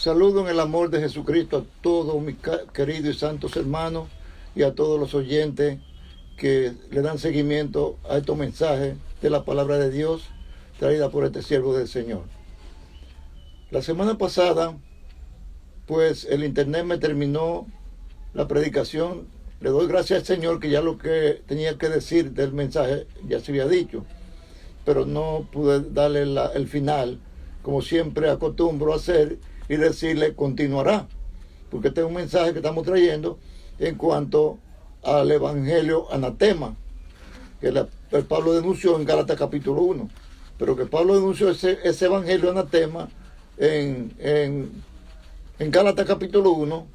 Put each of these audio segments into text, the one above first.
Saludo en el amor de Jesucristo a todos mis queridos y santos hermanos y a todos los oyentes que le dan seguimiento a estos mensajes de la palabra de Dios traída por este siervo del Señor. La semana pasada, pues el internet me terminó la predicación. Le doy gracias al Señor que ya lo que tenía que decir del mensaje ya se había dicho, pero no pude darle el final, como siempre acostumbro a hacer, y decirle continuará, porque este es un mensaje que estamos trayendo en cuanto al evangelio anatema, que Pablo denunció en Gálatas capítulo 1, pero que Pablo denunció ese evangelio anatema en Gálatas capítulo 1,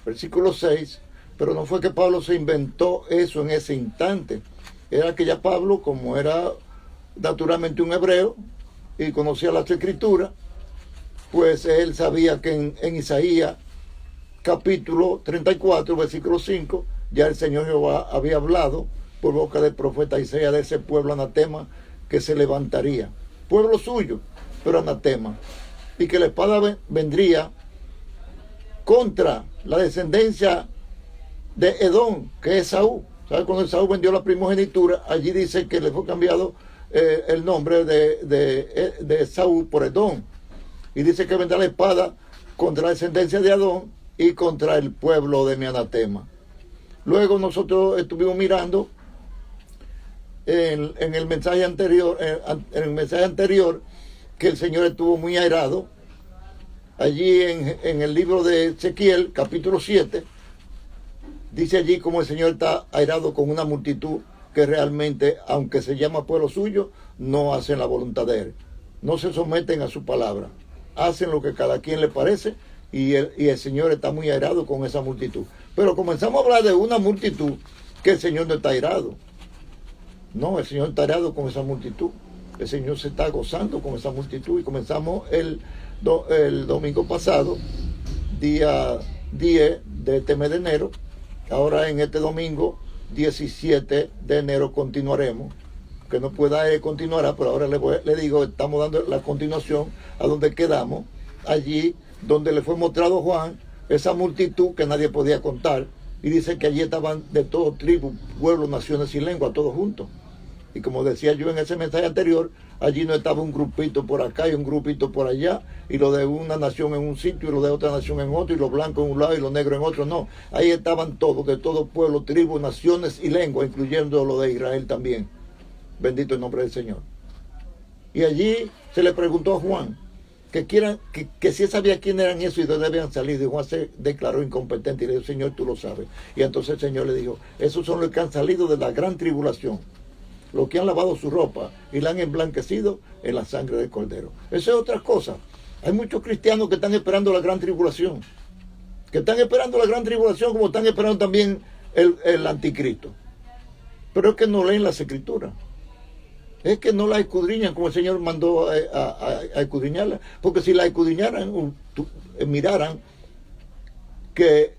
versículo 6, pero no fue que Pablo se inventó eso en ese instante. Era que ya Pablo, como era naturalmente un hebreo y conocía las escrituras, pues él sabía que en Isaías capítulo 34, versículo 5, ya el Señor Jehová había hablado por boca del profeta Isaías de ese pueblo anatema que se levantaría. Pueblo suyo, pero anatema. Y que la espada vendría contra la descendencia de Edom, que es Esaú. ¿Sabes? Cuando Esaú vendió la primogenitura, allí dice que le fue cambiado el nombre de Esaú por Edom. Y dice que vendrá la espada contra la descendencia de Edom y contra el pueblo de mi anatema. Luego nosotros estuvimos mirando en el mensaje anterior, que el Señor estuvo muy airado. Allí en el libro de Ezequiel, capítulo 7, dice allí como el Señor está airado con una multitud que realmente, aunque se llama pueblo suyo, no hacen la voluntad de Él. No se someten a su palabra. Hacen lo que cada quien le parece y el Señor está muy airado con esa multitud. Pero comenzamos a hablar de una multitud que el Señor no está airado. No, el Señor está airado con esa multitud. El Señor se está gozando con esa multitud. Y comenzamos el domingo pasado, día 10 de este mes de enero. Ahora en este domingo 17 de enero continuaremos. Que no pueda continuará, pero ahora le digo, estamos dando la continuación a donde quedamos, allí donde le fue mostrado a Juan esa multitud que nadie podía contar, y dice que allí estaban de todo tribu, pueblos, naciones y lenguas, todos juntos. Y como decía yo en ese mensaje anterior, allí no estaba un grupito por acá y un grupito por allá, y lo de una nación en un sitio y lo de otra nación en otro, y los blancos en un lado y los negros en otro. No, ahí estaban todos, de todo pueblo, tribu, naciones y lenguas, incluyendo lo de Israel también. Bendito el nombre del Señor. Y allí se le preguntó a Juan que si él sabía quién eran esos y de dónde habían salido. Y Juan se declaró incompetente y le dijo: Señor, tú lo sabes. Y entonces el Señor le dijo: esos son los que han salido de la gran tribulación, los que han lavado su ropa y la han emblanquecido en la sangre del Cordero. Eso es otra cosa. Hay muchos cristianos que están esperando la gran tribulación, como están esperando también el anticristo. Pero es que no leen las escrituras. Es que no la escudriñan como el Señor mandó a escudriñarla. Porque si la escudriñaran, miraran que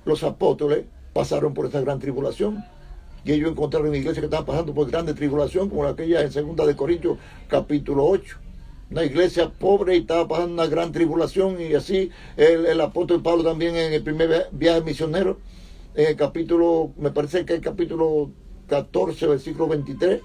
los apóstoles pasaron por esa gran tribulación. Y ellos encontraron una iglesia que estaba pasando por grande tribulación, como aquella en 2 de Corintios, capítulo 8. Una iglesia pobre y estaba pasando una gran tribulación. Y así el apóstol Pablo también en el primer viaje misionero, en el capítulo, me parece que el capítulo 14, versículo 23,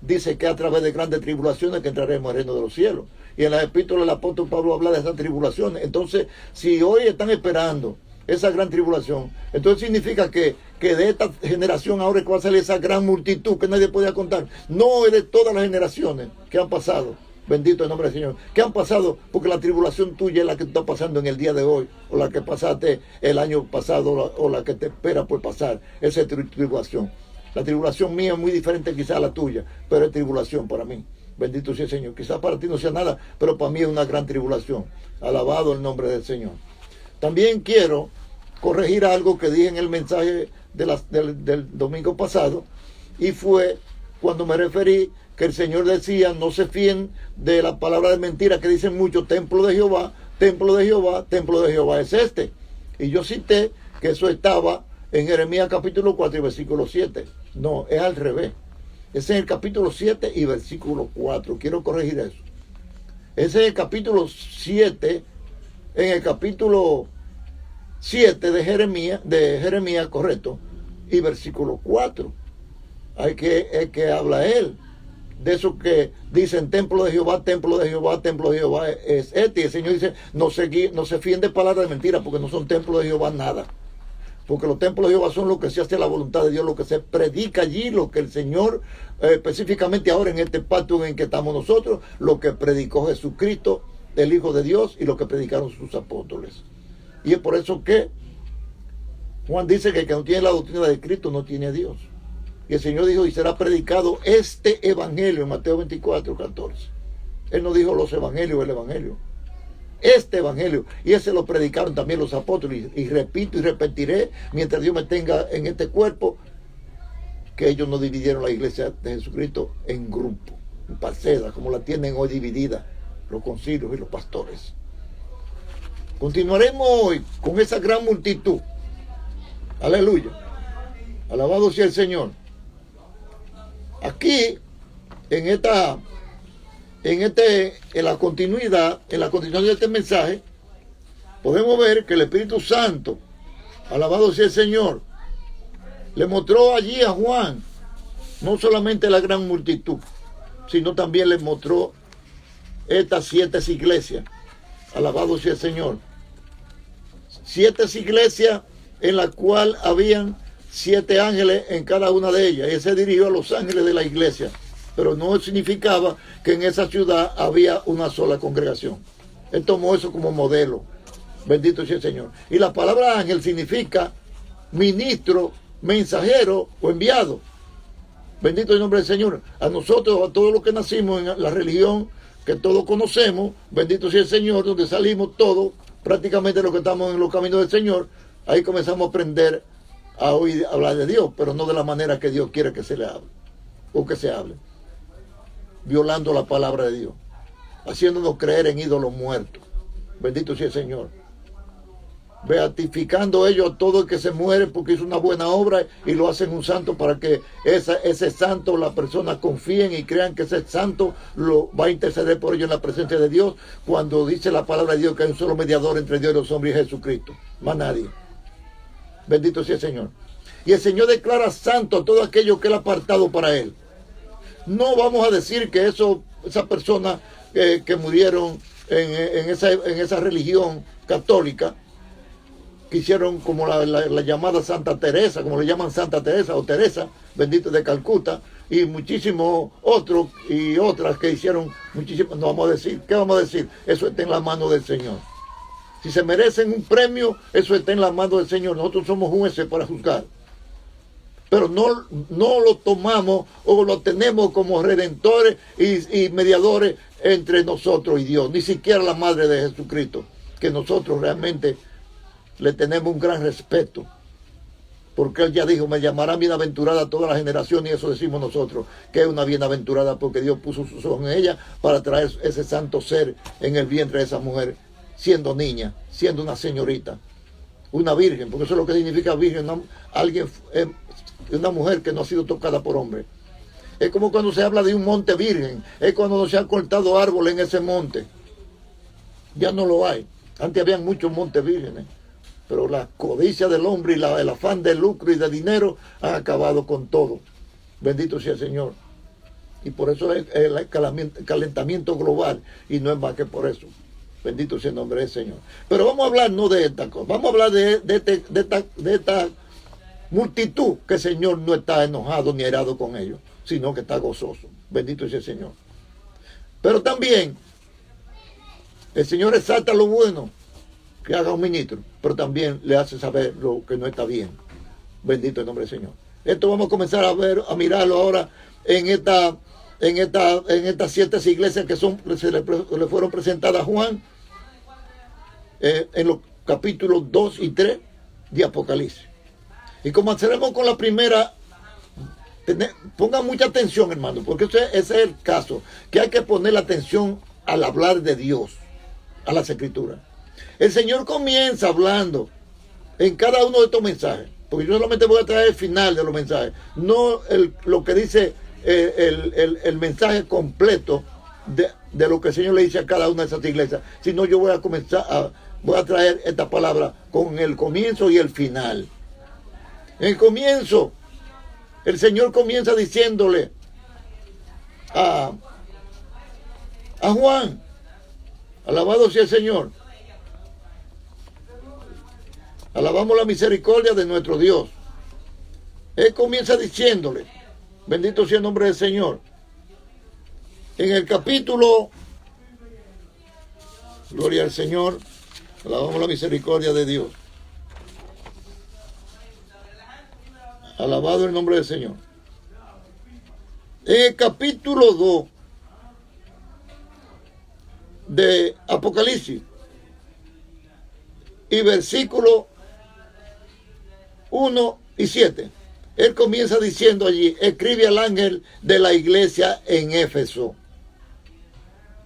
dice que a través de grandes tribulaciones que entraremos al reino de los cielos. Y en la epístola del apóstol Pablo habla de esas tribulaciones. Entonces, si hoy están esperando esa gran tribulación, entonces significa que de esta generación ahora es que va a salir esa gran multitud que nadie podía contar. No es de todas las generaciones que han pasado. Bendito el nombre del Señor. Que han pasado, porque la tribulación tuya es la que está pasando en el día de hoy, o la que pasaste el año pasado, o la que te espera por pasar. Esa es tribulación. La tribulación mía es muy diferente quizás a la tuya, pero es tribulación para mí. Bendito sea el Señor. Quizás para ti no sea nada, pero para mí es una gran tribulación. Alabado el nombre del Señor. También quiero corregir algo que dije en el mensaje del domingo pasado, y fue cuando me referí que el Señor decía: no se fíen de la palabra de mentira que dicen mucho, templo de Jehová, templo de Jehová, templo de Jehová es este. Y yo cité que eso estaba en Jeremías capítulo 4 y versículo 7. No, es al revés. Es en el capítulo 7 y versículo 4. Quiero corregir eso. Ese es el capítulo 7 en el capítulo 7 de Jeremías, correcto, y versículo 4. Hay que habla él de eso que dicen templo de Jehová, templo de Jehová, templo de Jehová es este. Y el Señor dice, no se fíen de palabras de mentira, porque no son templos de Jehová nada. Porque los templos de Jehová son lo que se hace a la voluntad de Dios, lo que se predica allí, lo que el Señor, específicamente ahora en este pacto en que estamos nosotros, lo que predicó Jesucristo, el Hijo de Dios, y lo que predicaron sus apóstoles. Y es por eso que Juan dice que el que no tiene la doctrina de Cristo no tiene a Dios. Y el Señor dijo, y será predicado este evangelio en Mateo 24, 14. Él no dijo los evangelios, el evangelio. Este evangelio, y ese lo predicaron también los apóstoles, y repito y repetiré mientras Dios me tenga en este cuerpo, que ellos no dividieron la iglesia de Jesucristo en grupos, en parcelas, como la tienen hoy dividida los concilios y los pastores. Continuaremos hoy con esa gran multitud. Aleluya, alabado sea el Señor. Aquí en la continuidad de este mensaje, podemos ver que el Espíritu Santo, alabado sea el Señor, le mostró allí a Juan no solamente la gran multitud, sino también le mostró estas 7 iglesias. Alabado sea el Señor. 7 iglesias en la cual habían 7 ángeles en cada una de ellas. Y él se dirigió a los ángeles de la iglesia. Pero no significaba que en esa ciudad había una sola congregación. Él tomó eso como modelo. Bendito sea el Señor. Y la palabra ángel significa ministro, mensajero o enviado. Bendito el nombre del Señor. A nosotros, a todos los que nacimos en la religión que todos conocemos, bendito sea el Señor, donde salimos todos, prácticamente los que estamos en los caminos del Señor, ahí comenzamos a aprender a oír hablar de Dios, pero no de la manera que Dios quiere que se le hable o que se hable, violando la palabra de Dios, haciéndonos creer en ídolos muertos. Bendito sea el Señor. Beatificando ellos a todo el que se muere porque hizo una buena obra y lo hacen un santo, para que ese santo, las personas confíen y crean que ese santo lo va a interceder por ellos en la presencia de Dios, cuando dice la palabra de Dios que hay un solo mediador entre Dios y los hombres, y Jesucristo, más nadie. Bendito sea el Señor. Y el Señor declara santo a todo aquello que Él ha apartado para Él. No vamos a decir que esas personas que murieron en esa religión católica, que hicieron como la llamada Santa Teresa, como le llaman Santa Teresa o Teresa, bendito, de Calcuta, y muchísimos otros y otras que hicieron muchísimos. No vamos a decir, ¿qué vamos a decir? Eso está en la mano del Señor. Si se merecen un premio, eso está en la mano del Señor. Nosotros somos jueces para juzgar. Pero no lo tomamos o lo tenemos como redentores y mediadores entre nosotros y Dios. Ni siquiera la Madre de Jesucristo, que nosotros realmente le tenemos un gran respeto. Porque Él ya dijo, me llamará bienaventurada toda la generación, y eso decimos nosotros, que es una bienaventurada, porque Dios puso sus ojos en ella para traer ese santo ser en el vientre de esa mujer, siendo niña, siendo una señorita, una virgen, porque eso es lo que significa virgen, una mujer que no ha sido tocada por hombre. Es como cuando se habla de un monte virgen, es cuando no se han cortado árboles en ese monte. Ya no lo hay. Antes habían muchos montes vírgenes, pero la codicia del hombre y el afán de lucro y de dinero han acabado con todo. Bendito sea el Señor. Y por eso es el calentamiento global, y no es más que por eso. Bendito sea el nombre del Señor. Pero vamos a hablar no de esta cosa, vamos a hablar de esta multitud, que el Señor no está enojado ni airado con ellos, sino que está gozoso. Bendito sea el Señor. Pero también el Señor exalta lo bueno que haga un ministro, pero también le hace saber lo que no está bien. Bendito el nombre del Señor. Esto vamos a comenzar a mirarlo ahora en estas 7 iglesias que le fueron presentadas a Juan, en los capítulos 2 y 3 de Apocalipsis. Y comenzaremos con la primera. Pongan mucha atención, hermano, porque ese es el caso, que hay que poner la atención al hablar de Dios, a las Escrituras. El Señor comienza hablando en cada uno de estos mensajes, porque yo solamente voy a traer el final de los mensajes, no lo que dice el mensaje completo de lo que el Señor le dice a cada una de esas iglesias, sino yo voy a comenzar voy a traer esta palabra con el comienzo y el final. En el comienzo, el Señor comienza diciéndole a Juan, alabado sea el Señor, alabamos la misericordia de nuestro Dios. Él comienza diciéndole, bendito sea el nombre del Señor. En el capítulo, gloria al Señor, alabamos la misericordia de Dios. Alabado el nombre del Señor. En el capítulo 2 de Apocalipsis y versículo 1 y 7, él comienza diciendo allí, escribe al ángel de la iglesia en Éfeso,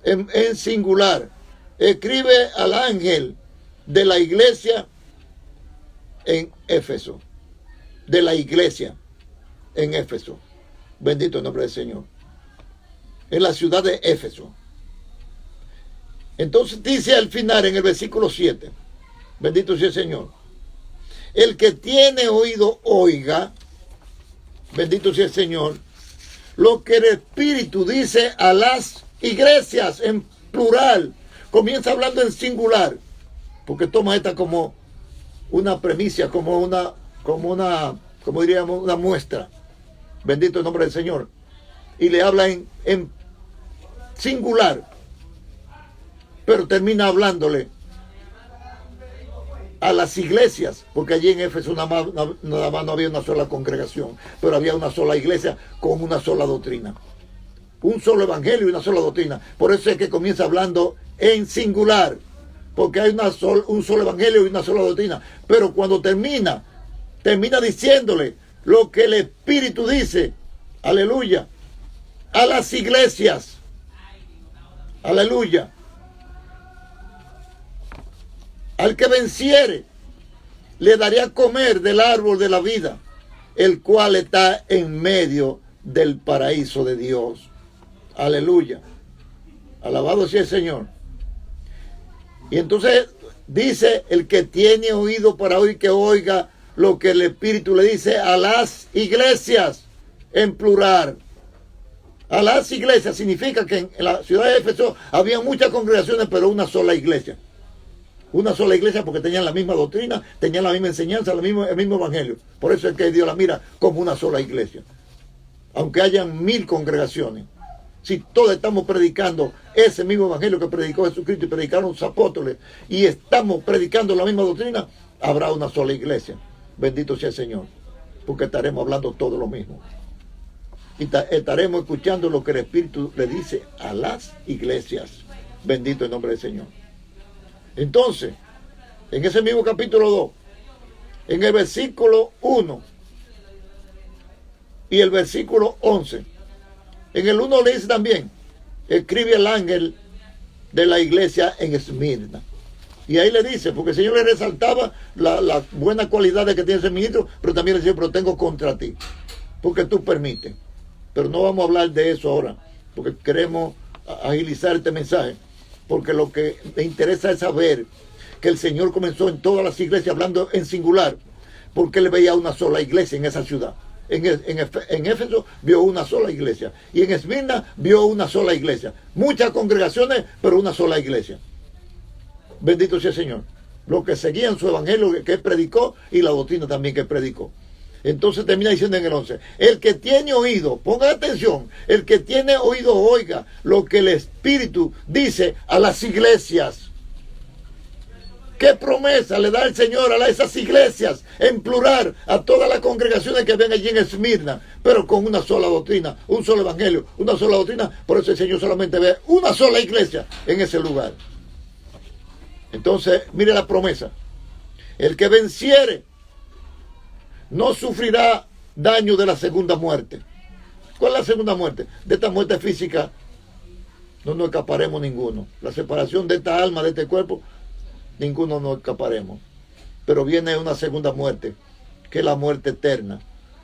en singular, escribe al ángel de la iglesia en Éfeso, de la iglesia en Éfeso, bendito el nombre del Señor, en la ciudad de Éfeso. Entonces dice al final en el versículo 7, bendito sea el Señor, el que tiene oído oiga, bendito sea el Señor, lo que el Espíritu dice a las iglesias, en plural. Comienza hablando en singular, porque toma esta como una premisa, como diríamos, una muestra. Bendito el nombre del Señor. Y le habla en singular, pero termina hablándole a las iglesias, porque allí en Éfeso nada más no había una sola congregación, pero había una sola iglesia con una sola doctrina, un solo evangelio y una sola doctrina. Por eso es que comienza hablando en singular, porque hay un solo evangelio y una sola doctrina. Pero cuando termina diciéndole lo que el Espíritu dice, aleluya, a las iglesias, aleluya. Al que venciere, le daré a comer del árbol de la vida, el cual está en medio del paraíso de Dios. Aleluya. Alabado sea el Señor. Y entonces dice, el que tiene oído para oír, que oiga lo que el Espíritu le dice a las iglesias, en plural. A las iglesias significa que en la ciudad de Éfeso había muchas congregaciones, pero una sola iglesia. Una sola iglesia, porque tenían la misma doctrina, tenían la misma enseñanza, el mismo evangelio. Por eso es que Dios la mira como una sola iglesia. Aunque hayan 1000 congregaciones, si todos estamos predicando ese mismo evangelio que predicó Jesucristo y predicaron los apóstoles, y estamos predicando la misma doctrina, habrá una sola iglesia. Bendito sea el Señor, porque estaremos hablando todo lo mismo. Y estaremos escuchando lo que el Espíritu le dice a las iglesias. Bendito el nombre del Señor. Entonces, en ese mismo capítulo 2, en el versículo 1 y el versículo 11, en el 1 le dice también, escribe al ángel de la iglesia en Esmirna. Y ahí le dice, porque el Señor le resaltaba la buena cualidad que tiene ese ministro, pero también le dice, pero tengo contra ti, porque tú permites. Pero no vamos a hablar de eso ahora, porque queremos agilizar este mensaje. Porque lo que me interesa es saber que el Señor comenzó en todas las iglesias hablando en singular, porque él veía una sola iglesia en esa ciudad. En Éfeso vio una sola iglesia, y en Esmirna vio una sola iglesia. Muchas congregaciones, pero una sola iglesia. Bendito sea el Señor. Los que seguían su evangelio que él predicó, y la doctrina también que él predicó. Entonces termina diciendo en el 11, el que tiene oído, ponga atención, el que tiene oído oiga lo que el Espíritu dice a las iglesias. ¿Qué promesa le da el Señor a esas iglesias, en plural, a todas las congregaciones que ven allí en Esmirna, pero con una sola doctrina, un solo evangelio, una sola doctrina? Por eso el Señor solamente ve una sola iglesia en ese lugar. Entonces, mire la promesa. El que venciere no sufrirá daño de la segunda muerte. ¿Cuál es la segunda muerte? De esta muerte física no nos escaparemos ninguno. La separación de esta alma, de este cuerpo, ninguno nos escaparemos. Pero viene una segunda muerte, que es la muerte eterna,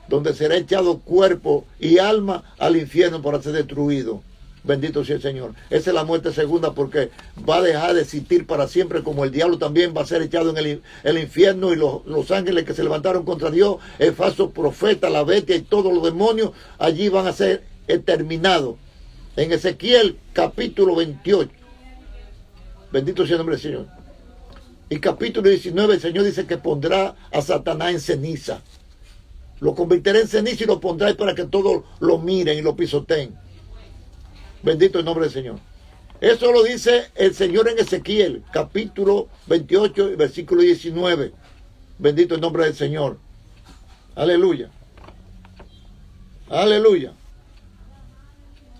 donde será echado cuerpo y alma al infierno para ser destruido. Bendito sea el Señor. Esa es la muerte segunda, porque va a dejar de existir para siempre, como el diablo también va a ser echado en el infierno, y los ángeles que se levantaron contra Dios, el falso profeta, la bestia y todos los demonios, allí van a ser exterminados. En Ezequiel capítulo 28. Bendito sea el nombre del Señor. Y capítulo 19, el Señor dice que pondrá a Satanás en ceniza. Lo convertirá en ceniza y lo pondrá ahí para que todos lo miren y lo pisoteen. Bendito el nombre del Señor. Eso lo dice el Señor en Ezequiel, capítulo 28, versículo 19. Bendito el nombre del Señor. Aleluya. Aleluya.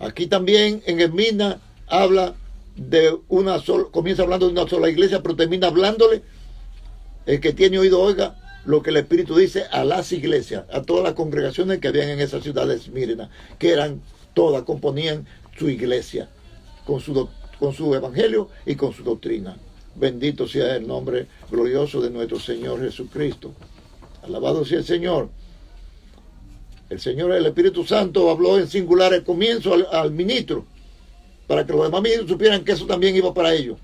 Aquí también en Esmirna habla de una sola, comienza hablando de una sola iglesia, pero termina hablándole, el que tiene oído oiga lo que el Espíritu dice a las iglesias, a todas las congregaciones que habían en esa ciudad de Esmirna, que eran todas, componían su iglesia, con su evangelio y con su doctrina. Bendito sea el nombre glorioso de nuestro Señor Jesucristo. Alabado sea el Señor. El Señor, el Espíritu Santo, habló en singular al comienzo al ministro, para que los demás ministros supieran que eso también iba para ellos.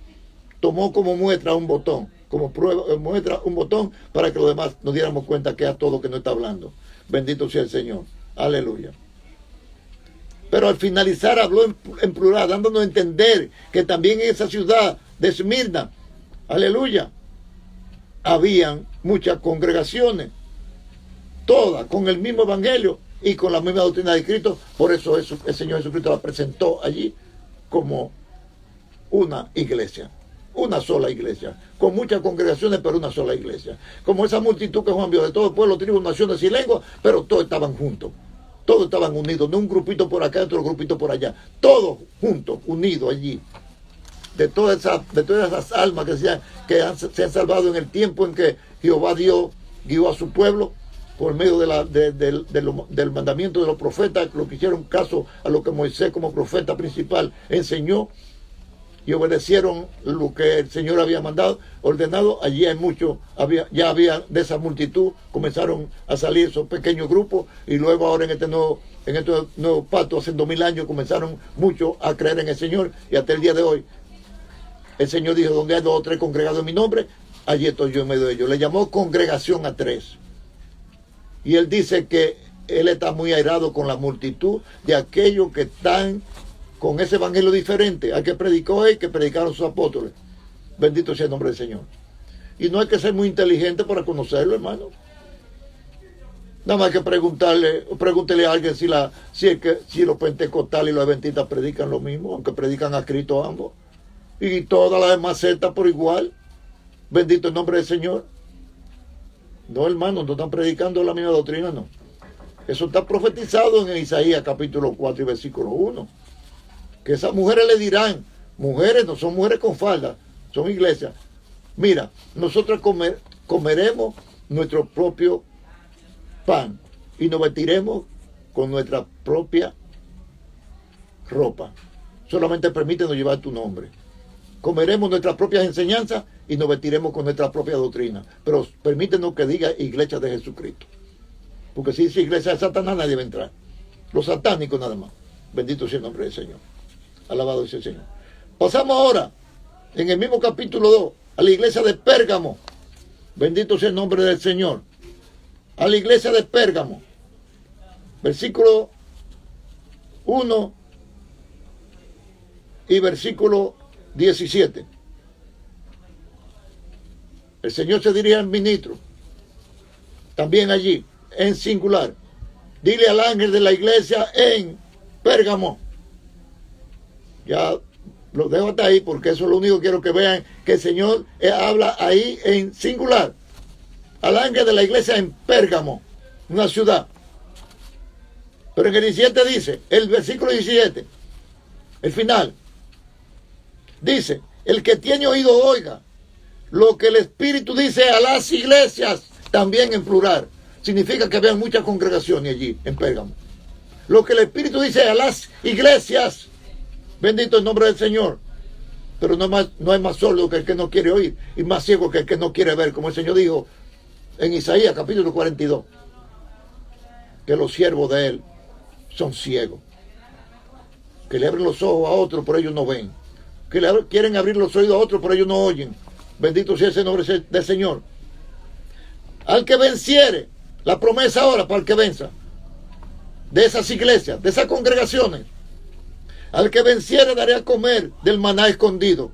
Tomó como muestra un botón, como prueba, muestra un botón, para que los demás nos diéramos cuenta que es a todo que no está hablando. Bendito sea el Señor. Aleluya. Pero al finalizar habló en plural, dándonos a entender que también en esa ciudad de Esmirna, aleluya, habían muchas congregaciones, todas con el mismo evangelio y con la misma doctrina de Cristo. Por eso el Señor Jesucristo la presentó allí como una iglesia, una sola iglesia, con muchas congregaciones, pero una sola iglesia. Como esa multitud que Juan vio de todo el pueblo, tribus, naciones y lenguas, pero todos estaban juntos. Todos estaban unidos, no un grupito por acá, otro grupito por allá. Todos juntos, unidos allí. De todas esas almas que se han salvado en el tiempo en que Jehová guió a su pueblo por medio del mandamiento de los profetas, lo que hicieron caso a lo que Moisés como profeta principal enseñó y obedecieron lo que el Señor había mandado, ordenado. Allí hay muchos, ya había de esa multitud, comenzaron a salir esos pequeños grupos, y luego ahora en este nuevo pacto, hace 2000 años, comenzaron muchos a creer en el Señor, y hasta el día de hoy el Señor dijo: donde hay 2 o 3 congregados en mi nombre, allí estoy yo en medio de ellos. Le llamó congregación a 3, y él dice que él está muy airado con la multitud de aquellos que están con ese evangelio diferente al que predicó él, que predicaron sus apóstoles. Bendito sea el nombre del Señor. Y no hay que ser muy inteligente para conocerlo, hermano. Nada más que pregúntele a alguien si los pentecostales y los adventistas predican lo mismo, aunque predican a Cristo ambos. Y todas las demás sectas por igual. Bendito el nombre del Señor. No, hermano, no están predicando la misma doctrina, no. Eso está profetizado en Isaías capítulo 4 y versículo 1. Que esas mujeres le dirán, mujeres no son mujeres con falda, son iglesias. Mira, nosotros comeremos nuestro propio pan y nos vestiremos con nuestra propia ropa. Solamente permítenos llevar tu nombre. Comeremos nuestras propias enseñanzas y nos vestiremos con nuestra propia doctrina. Pero permítenos que diga iglesia de Jesucristo. Porque si dice iglesia de Satanás, nadie va a entrar. Los satánicos nada más. Bendito sea el nombre del Señor. Alabado sea el Señor. Pasamos ahora, en el mismo capítulo 2, a la iglesia de Pérgamo. Bendito sea el nombre del Señor. A la iglesia de Pérgamo. Versículo 1 y versículo 17. El Señor se dirige al ministro. También allí, en singular. Dile al ángel de la iglesia en Pérgamo. Ya lo dejo hasta ahí, porque eso es lo único que quiero que vean, que el Señor habla ahí en singular. Al ángel de la iglesia en Pérgamo, una ciudad. Pero en el 17 dice, el versículo 17, el final, dice: el que tiene oído oiga lo que el Espíritu dice a las iglesias, también en plural. Significa que había muchas congregaciones allí en Pérgamo. Lo que el Espíritu dice a las iglesias. Bendito el nombre del Señor. Pero no hay más sordo que el que no quiere oír, y más ciego que el que no quiere ver, como el Señor dijo en Isaías capítulo 42, que los siervos de Él son ciegos. que le abren los ojos a otros, pero ellos no ven, que quieren abrir los oídos a otros, pero ellos no oyen. Bendito sea ese nombre del Señor. Al que venciere, la promesa ahora para el que venza, de esas iglesias, de esas congregaciones, al que venciere daré a comer del maná escondido.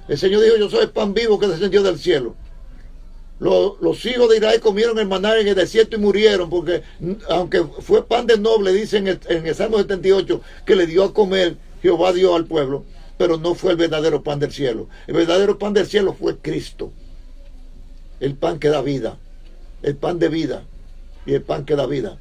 El Señor dijo: yo soy el pan vivo que descendió del cielo. Los hijos de Israel comieron el maná en el desierto y murieron, porque aunque fue pan de noble, dice en el Salmo 78, que le dio a comer Jehová dio al pueblo, pero no fue el verdadero pan del cielo. El verdadero pan del cielo fue Cristo, el pan que da vida, el pan de vida y el pan que da vida.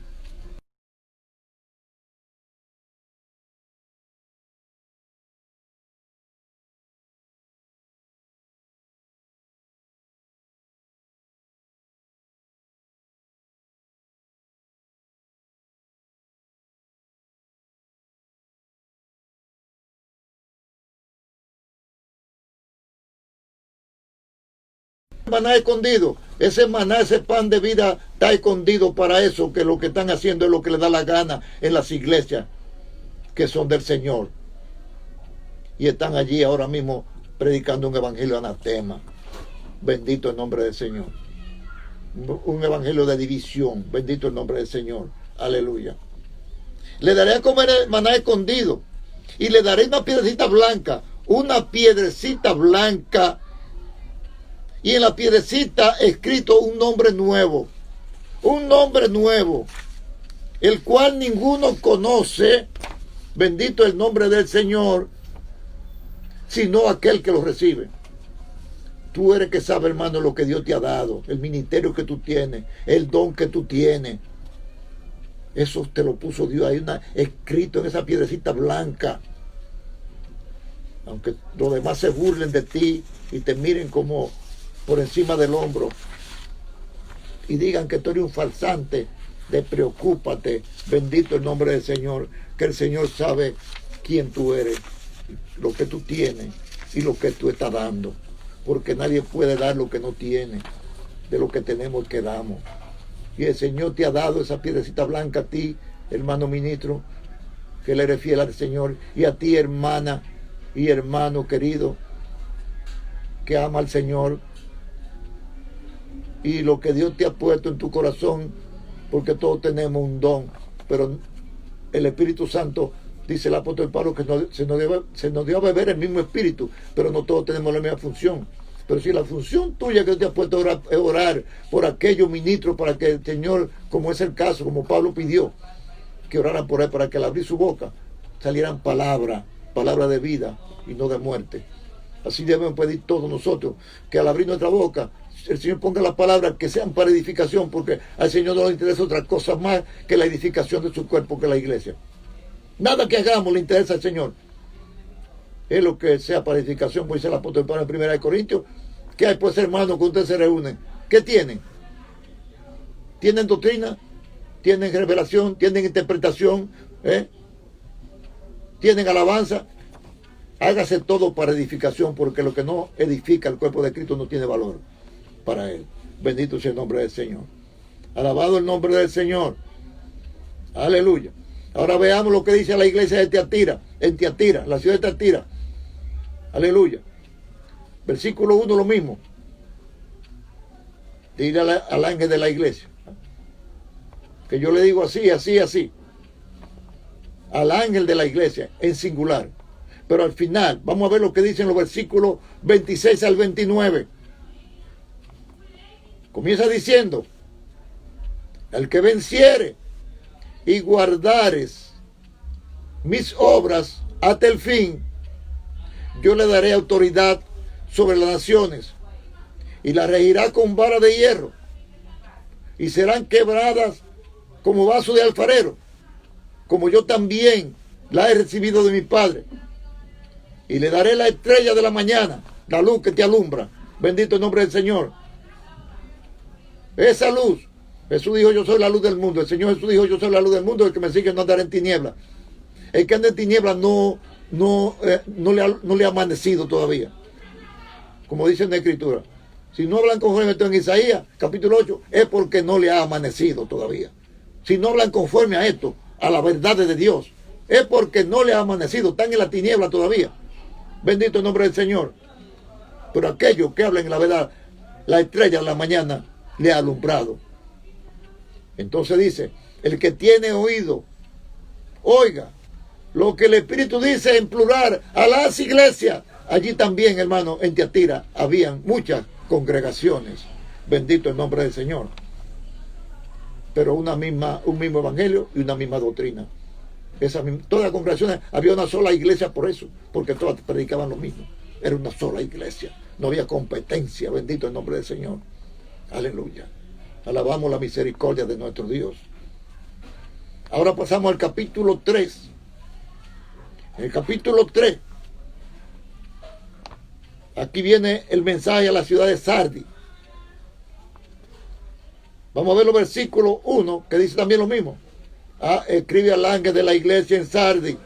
Maná escondido, ese maná, ese pan de vida está escondido para eso, que lo que están haciendo es lo que les da la gana en las iglesias que son del Señor, y están allí ahora mismo predicando un evangelio anatema. Bendito el nombre del Señor. Un evangelio de división. Bendito el nombre del Señor. Aleluya. Le daré a comer el maná escondido, y le daré una piedrecita blanca, y en la piedrecita escrito un nombre nuevo, el cual ninguno conoce, bendito el nombre del Señor, sino aquel que lo recibe. Tú eres que sabe, hermano, lo que Dios te ha dado, el ministerio que tú tienes, el don que tú tienes. Eso te lo puso Dios ahí, escrito en esa piedrecita blanca. Aunque los demás se burlen de ti y te miren como por encima del hombro y digan que tú eres un farsante, despreocúpate. Bendito el nombre del Señor, que el Señor sabe quién tú eres, lo que tú tienes y lo que tú estás dando, porque nadie puede dar lo que no tiene. De lo que tenemos que damos, y el Señor te ha dado esa piedrecita blanca a ti, hermano ministro, que le eres fiel al Señor, y a ti, hermana y hermano querido, que ama al Señor, y lo que Dios te ha puesto en tu corazón, porque todos tenemos un don, pero el Espíritu Santo, dice el apóstol Pablo, que se nos dio a beber el mismo Espíritu, pero no todos tenemos la misma función. Pero si la función tuya que Dios te ha puesto a orar por aquellos ministros, para que el Señor, como es el caso, como Pablo pidió, que oraran por él, para que al abrir su boca salieran palabras de vida y no de muerte. Así debemos pedir todos nosotros, que al abrir nuestra boca, el Señor ponga las palabras que sean para edificación, porque al Señor no le interesa otra cosa más que la edificación de su cuerpo, que la iglesia. Nada que hagamos le interesa al Señor. Es lo que sea para edificación, como dice el apóstol Pablo en 1 Corintios. ¿Qué hay pues, hermanos, que ustedes se reúnen? ¿Qué tienen? ¿Tienen doctrina? ¿Tienen revelación? ¿Tienen interpretación? ¿Tienen alabanza? Hágase todo para edificación, porque lo que no edifica el cuerpo de Cristo no tiene valor para él. Bendito sea el nombre del Señor. Alabado el nombre del Señor. Aleluya. Ahora veamos lo que dice la iglesia de Tiatira, en Tiatira, la ciudad de Tiatira. Aleluya. Versículo 1, lo mismo. Dile al ángel de la iglesia, que yo le digo así, así, así. Al ángel de la iglesia, en singular. Pero al final, vamos a ver lo que dicen los versículos 26 al 29. Comienza diciendo: el que venciere y guardares mis obras hasta el fin, yo le daré autoridad sobre las naciones, y las regirá con vara de hierro, y serán quebradas como vaso de alfarero, como yo también la he recibido de mi Padre. Y le daré la estrella de la mañana, la luz que te alumbra. Bendito el nombre del Señor. Esa luz, Jesús dijo: yo soy la luz del mundo. El Señor Jesús dijo: yo soy la luz del mundo. El que me sigue no andará en tinieblas. El que anda en tinieblas no le ha amanecido todavía, como dice en la Escritura. Si no hablan conforme esto en Isaías capítulo 8, es porque no le ha amanecido todavía. Si no hablan conforme a esto, a la verdad de Dios, es porque no le ha amanecido, están en la tiniebla todavía. Bendito el nombre del Señor. Pero aquellos que hablan en la verdad, la estrella de la mañana le ha alumbrado. Entonces dice, el que tiene oído, oiga lo que el Espíritu dice en plural a las iglesias. Allí también, hermano, en Tiatira habían muchas congregaciones. Bendito el nombre del Señor. Pero un mismo evangelio y una misma doctrina. Todas las congregaciones, había una sola iglesia por eso, porque todas predicaban lo mismo. Era una sola iglesia. No había competencia. Bendito el nombre del Señor. Aleluya. Alabamos la misericordia de nuestro Dios. Ahora pasamos al capítulo 3. En el capítulo 3, aquí viene el mensaje a la ciudad de Sardis. Vamos a ver los versículos 1, que dice también lo mismo. Escribe al ángel de la iglesia en Sardis.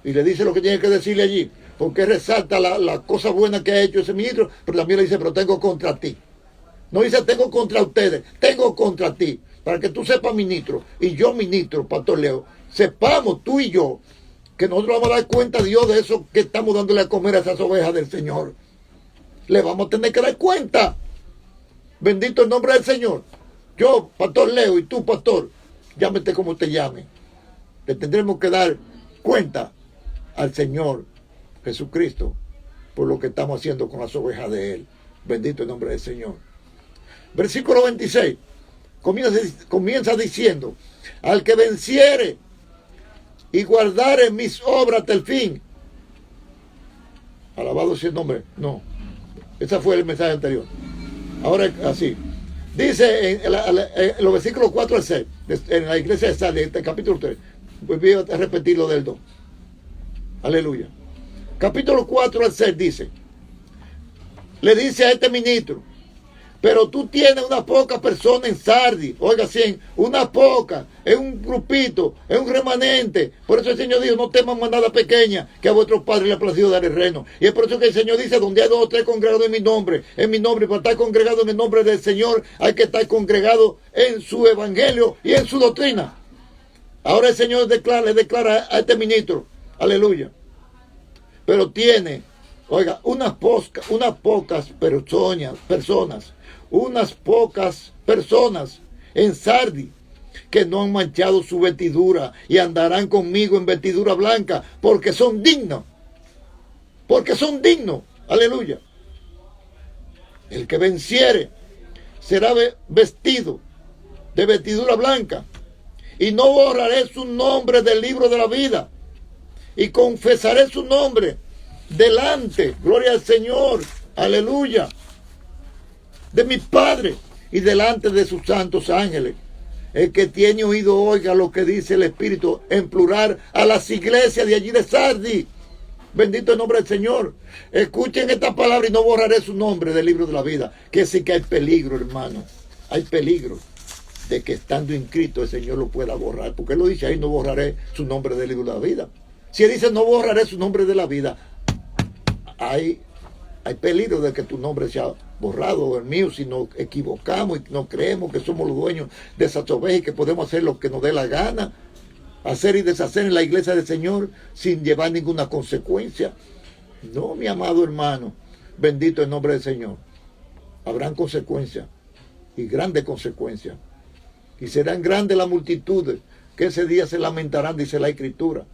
Y le dice lo que tiene que decirle allí. Porque resalta la cosa buena que ha hecho ese ministro, pero también le dice, pero tengo contra ti. No dice, tengo contra ustedes, tengo contra ti. Para que tú sepas, ministro, y yo, ministro, Pastor Leo, sepamos tú y yo, que nosotros vamos a dar cuenta a Dios de eso que estamos dándole a comer a esas ovejas del Señor. Le vamos a tener que dar cuenta. Bendito el nombre del Señor. Yo, Pastor Leo, y tú, pastor, llámete como te llame. Le tendremos que dar cuenta al Señor Jesucristo por lo que estamos haciendo con las ovejas de Él. Bendito el nombre del Señor. Versículo 26. Comienza diciendo, al que venciere y guardare mis obras hasta el fin. Alabado sea el nombre. No. Ese fue el mensaje anterior. Ahora así. Dice en los versículos 4 al 6, en la iglesia de Sardis, este capítulo 3. Voy a repetir lo del 2. Aleluya. Capítulo 4 al 6 dice, le dice a este ministro, pero tú tienes una poca persona en Sardis. Oiga, 100, una poca, es un grupito, es un remanente. Por eso el Señor dijo, no teman manada pequeña, que a vuestros padres les ha placido dar el reino. Y es por eso que el Señor dice, donde hay 2 o 3 congregados en mi nombre, y para estar congregado en el nombre del Señor, hay que estar congregado en su evangelio y en su doctrina. Ahora el Señor le declara a este ministro, aleluya, pero tiene, oiga, unas pocas personas en Sardis que no han manchado su vestidura y andarán conmigo en vestidura blanca porque son dignos. Aleluya. El que venciere será vestido de vestidura blanca y no borraré su nombre del libro de la vida y confesaré su nombre delante, gloria al Señor, aleluya, de mi Padre y delante de sus santos ángeles. El que tiene oído oiga lo que dice el Espíritu en plural a las iglesias de allí de Sardis. Bendito el nombre del Señor. Escuchen esta palabra y no borraré su nombre del libro de la vida. Que sí que hay peligro, hermano. Hay peligro de que estando inscrito el Señor lo pueda borrar. Porque Él lo dice ahí, no borraré su nombre del libro de la vida. Si Él dice no borraré su nombre de la vida, hay peligro de que tu nombre sea borrado o el mío si nos equivocamos y no creemos que somos los dueños de esas ovejas y que podemos hacer lo que nos dé la gana, hacer y deshacer en la iglesia del Señor sin llevar ninguna consecuencia. No, mi amado hermano, bendito el nombre del Señor. Habrán consecuencias y grandes consecuencias. Y serán grandes las multitudes que ese día se lamentarán, dice la Escritura.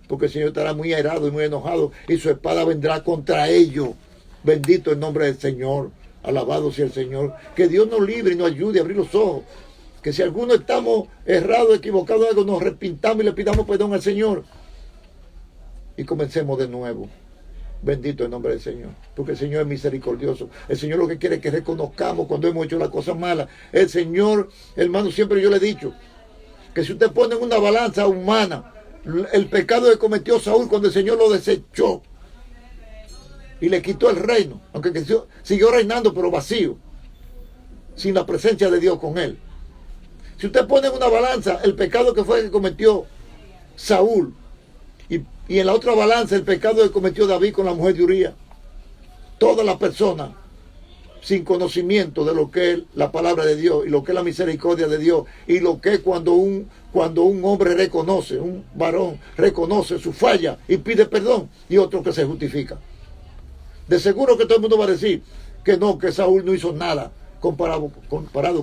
Porque el Señor estará muy airado y muy enojado y su espada vendrá contra ellos. Bendito el nombre del Señor. Alabado sea el Señor. Que Dios nos libre y nos ayude a abrir los ojos. Que si alguno estamos errados, equivocados, algo, nos arrepintamos y le pidamos perdón al Señor. Y comencemos de nuevo. Bendito el nombre del Señor. Porque el Señor es misericordioso. El Señor lo que quiere es que reconozcamos cuando hemos hecho las cosas malas. El Señor, hermano, siempre yo le he dicho que si usted pone en una balanza humana el pecado que cometió Saúl cuando el Señor lo desechó y le quitó el reino, aunque siguió reinando pero vacío, sin la presencia de Dios con él. Si usted pone en una balanza el pecado que cometió Saúl y en la otra balanza el pecado que cometió David con la mujer de Urías, todas las personas sin conocimiento de lo que es la palabra de Dios y lo que es la misericordia de Dios y lo que es cuando un hombre reconoce, un varón reconoce su falla y pide perdón, y otro que se justifica. De seguro que todo el mundo va a decir que no, que Saúl no hizo nada comparado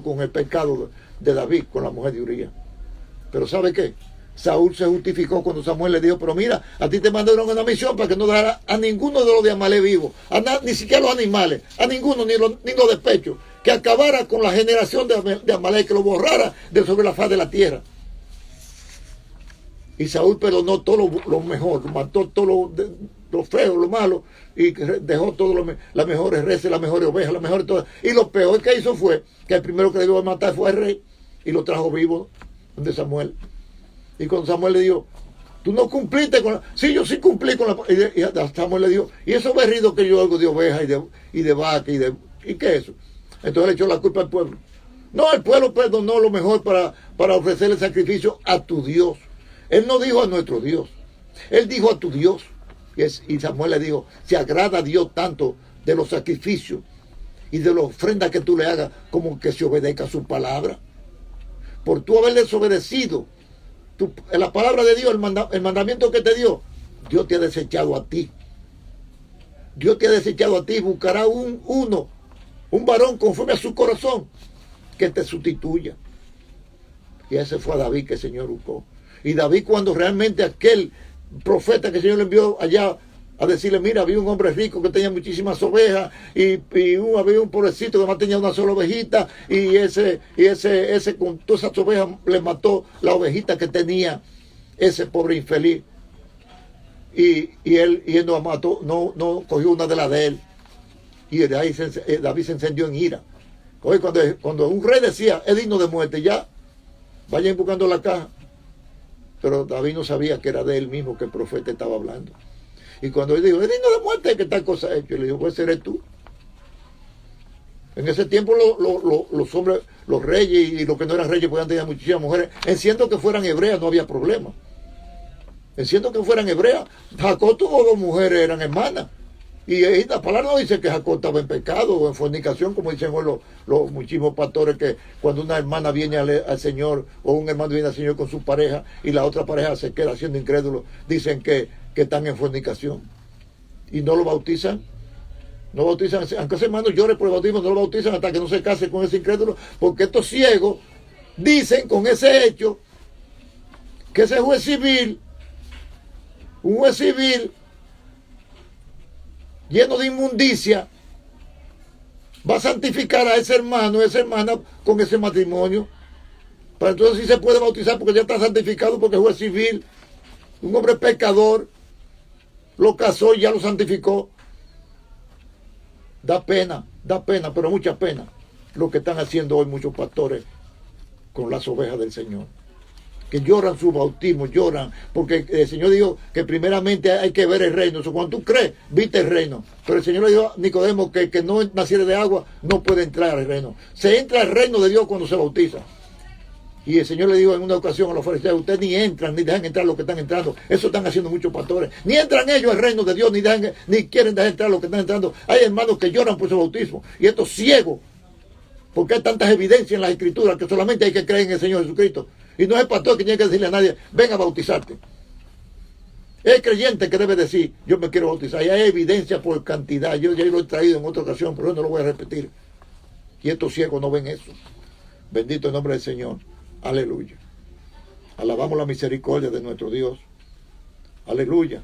con el pecado de David con la mujer de Urías. Pero ¿sabe qué? Saúl se justificó cuando Samuel le dijo, pero mira, a ti te mandaron una misión para que no dejara a ninguno de los de Amalek vivo, ni siquiera los animales, a ninguno, ni los despechos, que acabara con la generación de Amalek, que lo borrara de sobre la faz de la tierra. Y Saúl perdonó todo lo mejor, mató todo lo feo, lo malo, y dejó todas las mejores reses, las mejores ovejas, las mejores todas. Y lo peor que hizo fue que el primero que debió matar fue el rey, y lo trajo vivo de Samuel. Y cuando Samuel le dijo, tú no cumpliste con la... Sí, yo sí cumplí con la... Y Samuel le dijo, y esos berridos que yo hago de oveja y de vaca ¿y qué es eso? Entonces le echó la culpa al pueblo. No, el pueblo perdonó lo mejor para ofrecerle sacrificio a tu Dios. Él no dijo a nuestro Dios. Él dijo a tu Dios. Y Samuel le dijo, se agrada a Dios tanto de los sacrificios y de las ofrendas que tú le hagas como que se obedezca a su palabra. Por tú haber desobedecido la palabra de Dios, el mandamiento que te dio, Dios te ha desechado a ti. Dios te ha desechado a ti. Buscará un varón conforme a su corazón que te sustituya. Y ese fue a David que el Señor buscó. Y David, cuando realmente aquel profeta que el Señor le envió allá a decirle, mira, había un hombre rico que tenía muchísimas ovejas y había un pobrecito que más tenía una sola ovejita y ese con todas esas ovejas le mató la ovejita que tenía ese pobre infeliz. Y él no mató, no cogió una de las de él. Y de ahí David se encendió en ira. Oye, cuando un rey decía, es digno de muerte, ya vayan buscando la caja. Pero David no sabía que era de él mismo que el profeta estaba hablando. Y cuando él dijo, es digno de muerte, que tal cosa ha hecho, le dijo, pues eres tú. En ese tiempo los hombres, los reyes y los que no eran reyes podían tener muchísimas mujeres. Enciendo que fueran hebreas, no había problema. Enciendo que fueran hebreas. Jacob tuvo 2 mujeres, eran hermanas. Y la palabra no dice que Jacob estaba en pecado o en fornicación, como dicen hoy los muchísimos pastores, que cuando una hermana viene al Señor o un hermano viene al Señor con su pareja y la otra pareja se queda siendo incrédulo, dicen que están en fornicación y no lo bautizan. No bautizan, aunque ese hermano llore por el bautismo, no lo bautizan hasta que no se case con ese incrédulo, porque estos ciegos dicen con ese hecho que ese juez civil, un juez civil lleno de inmundicia, va a santificar a ese hermano, a esa hermana con ese matrimonio. Para entonces sí se puede bautizar porque ya está santificado, porque es juez civil, un hombre pecador, lo casó y ya lo santificó. Da pena, pero mucha pena lo que están haciendo hoy muchos pastores con las ovejas del Señor, que lloran su bautismo, lloran, porque el Señor dijo que primeramente hay que ver el reino. Eso, cuando tú crees, viste el reino. Pero el Señor le dijo a Nicodemo que no naciere de agua no puede entrar al reino. Se entra al reino de Dios cuando se bautiza. Y el Señor le dijo en una ocasión a los fariseos, ustedes ni entran, ni dejan entrar los que están entrando. Eso están haciendo muchos pastores. Ni entran ellos al reino de Dios, ni quieren dejar entrar los que están entrando. Hay hermanos que lloran por su bautismo. Y estos ciegos, porque hay tantas evidencias en las Escrituras que solamente hay que creer en el Señor Jesucristo. Y no es el pastor que tiene que decirle a nadie, ven a bautizarte. Es el creyente que debe decir, yo me quiero bautizar. Y hay evidencia por cantidad. Yo ya lo he traído en otra ocasión, pero yo no lo voy a repetir. Y estos ciegos no ven eso. Bendito el nombre del Señor. Aleluya. Alabamos la misericordia de nuestro Dios. Aleluya.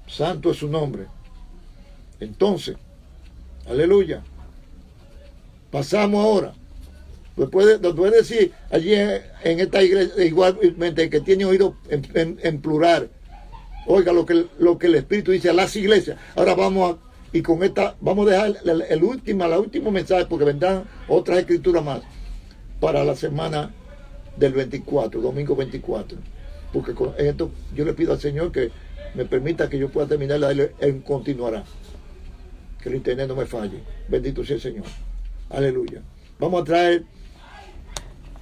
Santo es su nombre. Entonces, aleluya. Pasamos ahora. Después de decir allí en esta iglesia, igualmente que tiene oído en plural, oiga lo que el Espíritu dice a las iglesias. Ahora vamos a dejar la última mensaje, porque vendrán otras escrituras más para la semana del 24, domingo 24. Porque con esto yo le pido al Señor que me permita que yo pueda terminar en continuará. Que el internet no me falle. Bendito sea el Señor. Aleluya. Vamos a traer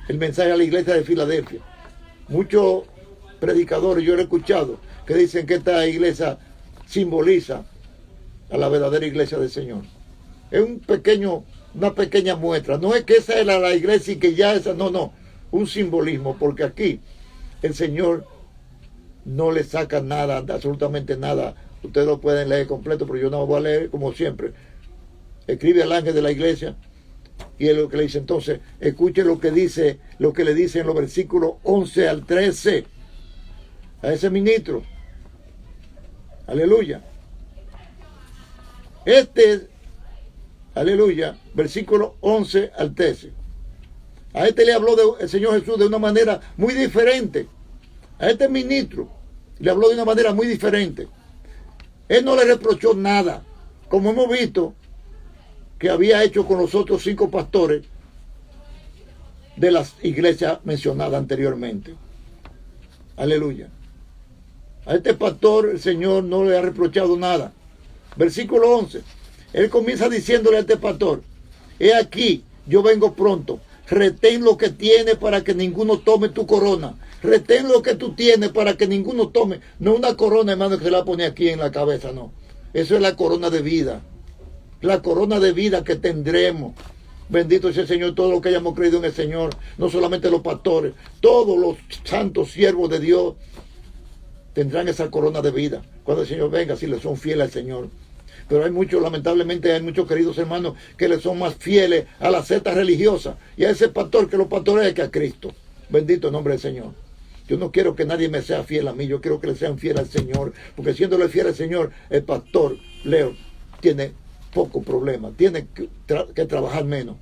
el mensaje a la iglesia de Filadelfia. Muchos predicadores, yo lo he escuchado, que dicen que esta iglesia simboliza a la verdadera iglesia del Señor. es una pequeña muestra. No es que esa era la iglesia y que ya esa, no, un simbolismo, porque aquí el Señor no le saca nada, absolutamente nada. Ustedes lo pueden leer completo, pero yo no lo voy a leer como siempre. Escribe al ángel de la iglesia y es lo que le dice. Entonces, escuche lo que le dice en los versículos 11 al 13 a ese ministro. Aleluya. Aleluya, versículo 11 al 13. A este le habló el Señor Jesús de una manera muy diferente. A este ministro le habló de una manera muy diferente. Él no le reprochó nada, como hemos visto que había hecho con los otros 5 pastores de las iglesias mencionadas anteriormente. Aleluya. A este pastor el Señor no le ha reprochado nada. Versículo 11. Él comienza diciéndole a este pastor: he aquí, yo vengo pronto. Retén lo que tienes para que ninguno tome tu corona. Retén lo que tú tienes para que ninguno tome. No una corona, hermano, que se la pone aquí en la cabeza, no. Eso es la corona de vida. La corona de vida que tendremos. Bendito sea el Señor, todos los que hayamos creído en el Señor. No solamente los pastores, todos los santos siervos de Dios tendrán esa corona de vida cuando el Señor venga, si le son fieles al Señor. Pero hay muchos, lamentablemente, hay muchos queridos hermanos que le son más fieles a la secta religiosa y a ese pastor que los pastores que a Cristo. Bendito el nombre del Señor. Yo no quiero que nadie me sea fiel a mí, yo quiero que le sean fiel al Señor, porque siéndole fiel al Señor, el pastor, Leo, tiene poco problema, tiene que trabajar menos,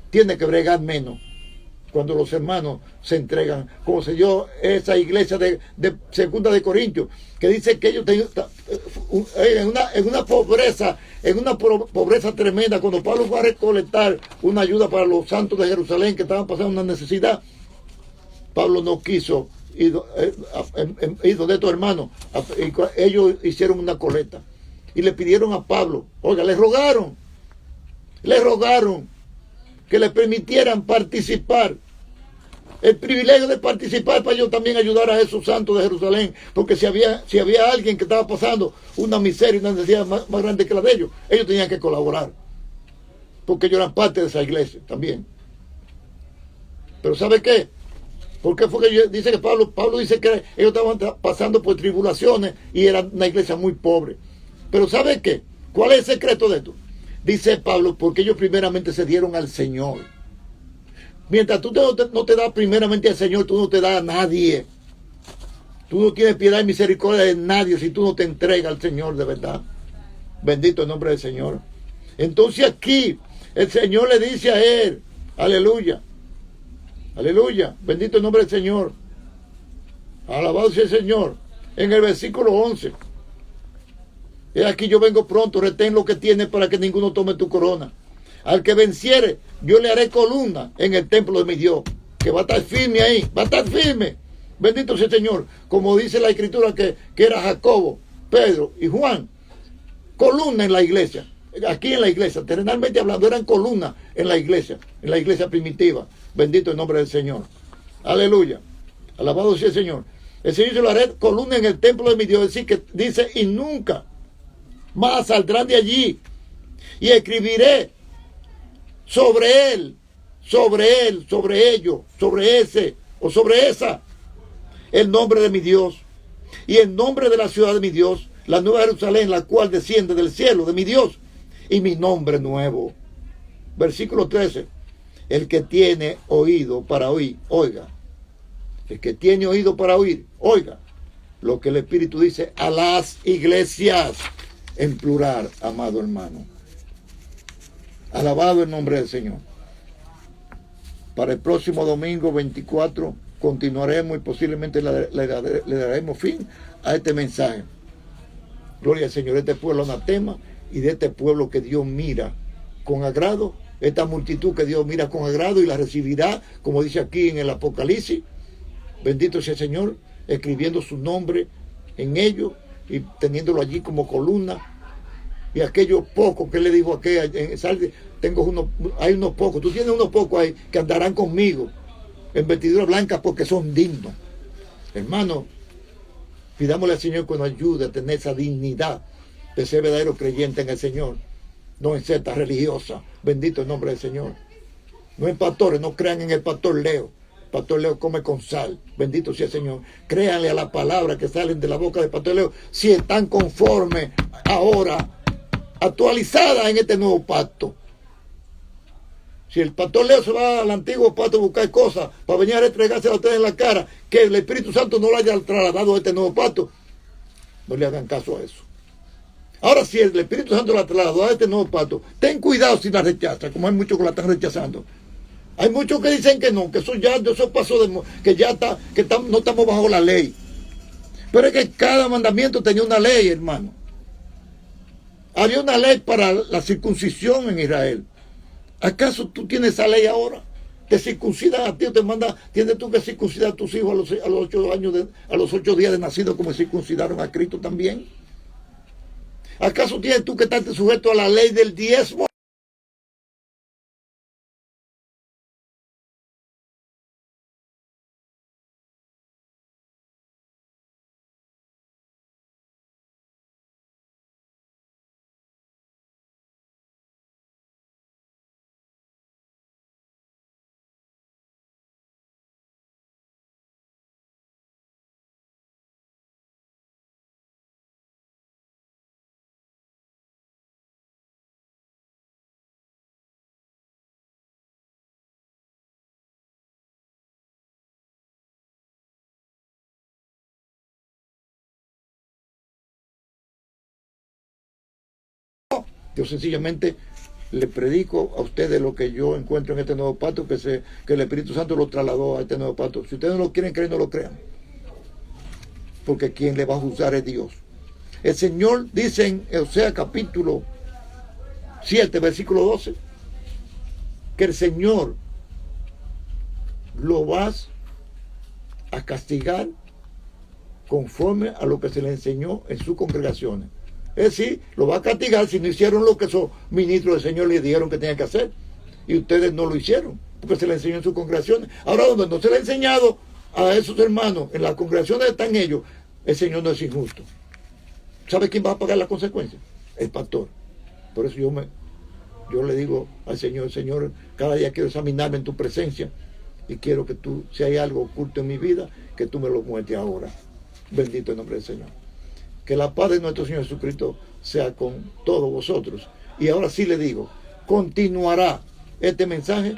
tiene que bregar menos. Cuando los hermanos se entregan, como se dio esa iglesia de Segunda de Corintios, que dice que ellos tenían en una pobreza tremenda. Cuando Pablo fue a recolectar una ayuda para los santos de Jerusalén que estaban pasando una necesidad, Pablo no quiso ir de estos hermanos. Ellos hicieron una colecta y le pidieron a Pablo, oiga, le rogaron que le permitieran participar, el privilegio de participar para ellos también ayudar a esos santos de Jerusalén, porque si había alguien que estaba pasando una miseria y una necesidad más grande que la de ellos tenían que colaborar, porque ellos eran parte de esa iglesia también. Pero ¿sabe qué? Porque fue que dice que Pablo dice que ellos estaban pasando por tribulaciones y era una iglesia muy pobre. Pero ¿sabe qué? ¿Cuál es el secreto de esto? Dice Pablo, porque ellos primeramente se dieron al Señor. Mientras tú no te das primeramente al Señor, tú no te das a nadie. Tú no tienes piedad y misericordia de nadie si tú no te entregas al Señor de verdad. Bendito el nombre del Señor. Entonces aquí el Señor le dice a él, aleluya, aleluya, bendito el nombre del Señor. Alabado sea el Señor. En el versículo 11. He aquí yo vengo pronto, retén lo que tienes para que ninguno tome tu corona. Al que venciere, yo le haré columna en el templo de mi Dios, que va a estar firme ahí, va a estar firme. Bendito sea el Señor. Como dice la Escritura que era Jacobo, Pedro y Juan, columna en la iglesia. Aquí en la iglesia, terrenalmente hablando, eran columnas en la iglesia primitiva. Bendito el nombre del Señor. Aleluya. Alabado sea el Señor. El Señor se lo haré columna en el templo de mi Dios. Es decir, que dice, y nunca más saldrán de allí. Y escribiré sobre él, sobre ellos, sobre ese o sobre esa, el nombre de mi Dios y el nombre de la ciudad de mi Dios, la nueva Jerusalén, la cual desciende del cielo de mi Dios, y mi nombre nuevo. Versículo 13. El que tiene oído para oír, oiga. El que tiene oído para oír, oiga lo que el Espíritu dice a las iglesias, en plural, amado hermano. Alabado el nombre del Señor. Para el próximo domingo 24 continuaremos y posiblemente le daremos fin a este mensaje. Gloria al Señor. Este pueblo anatema y de este pueblo que Dios mira con agrado, esta multitud que Dios mira con agrado y la recibirá, como dice aquí en el Apocalipsis. Bendito sea el Señor, escribiendo su nombre en ellos y teniéndolo allí como columna. Y aquellos pocos que le dijo a aquella, hay unos pocos, tú tienes unos pocos ahí que andarán conmigo en vestiduras blancas porque son dignos. Hermano, pidámosle al Señor que nos ayude a tener esa dignidad de ser verdadero creyente en el Señor. no en sectas religiosas. Bendito el nombre del Señor. No en pastores, no crean en el pastor Leo. El pastor Leo come con sal. Bendito sea el Señor. Créanle a la palabra que salen de la boca del pastor Leo si están conformes ahora, actualizadas en este nuevo pacto. Si el pastor Leo se va al antiguo pacto a buscar cosas para venir a entregarse a ustedes en la cara, que el Espíritu Santo no lo haya trasladado a este nuevo pacto, no le hagan caso a eso. Ahora, si el Espíritu Santo la trasladó a este nuevo pacto, ten cuidado si la rechaza, como hay muchos que la están rechazando. Hay muchos que dicen que no, que eso pasó, que ya está, no estamos bajo la ley. Pero es que cada mandamiento tenía una ley, hermano. Había una ley para la circuncisión en Israel. ¿Acaso tú tienes esa ley ahora? Te circuncidan a ti, tienes tú que circuncidar a tus hijos a los 8 días de nacido, como circuncidaron a Cristo también. ¿Acaso tienes tú que estarte sujeto a la ley del diezmo? Yo sencillamente le predico a ustedes lo que yo encuentro en este nuevo pacto, que el Espíritu Santo lo trasladó a este nuevo pacto. Si ustedes no lo quieren creer, no lo crean. Porque quien le va a juzgar es Dios. El Señor dice en Oseas capítulo 7, versículo 12, que el Señor lo va a castigar conforme a lo que se le enseñó en sus congregaciones. Es decir, lo va a castigar si no hicieron lo que esos ministros del Señor le dijeron que tenían que hacer. Y ustedes no lo hicieron, porque se le enseñó en sus congregaciones. Ahora, donde no se le ha enseñado a esos hermanos, en las congregaciones están ellos, el Señor no es injusto. ¿Sabe quién va a pagar las consecuencias? El pastor. Por eso yo le digo al Señor, Señor, cada día quiero examinarme en tu presencia y quiero que tú, si hay algo oculto en mi vida, que tú me lo muestres ahora. Bendito el nombre del Señor. Que la paz de nuestro Señor Jesucristo sea con todos vosotros. Y ahora sí le digo, continuará este mensaje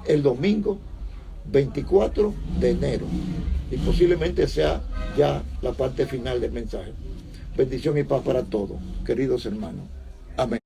el domingo 24 de enero. Y posiblemente sea ya la parte final del mensaje. Bendición y paz para todos, queridos hermanos. Amén.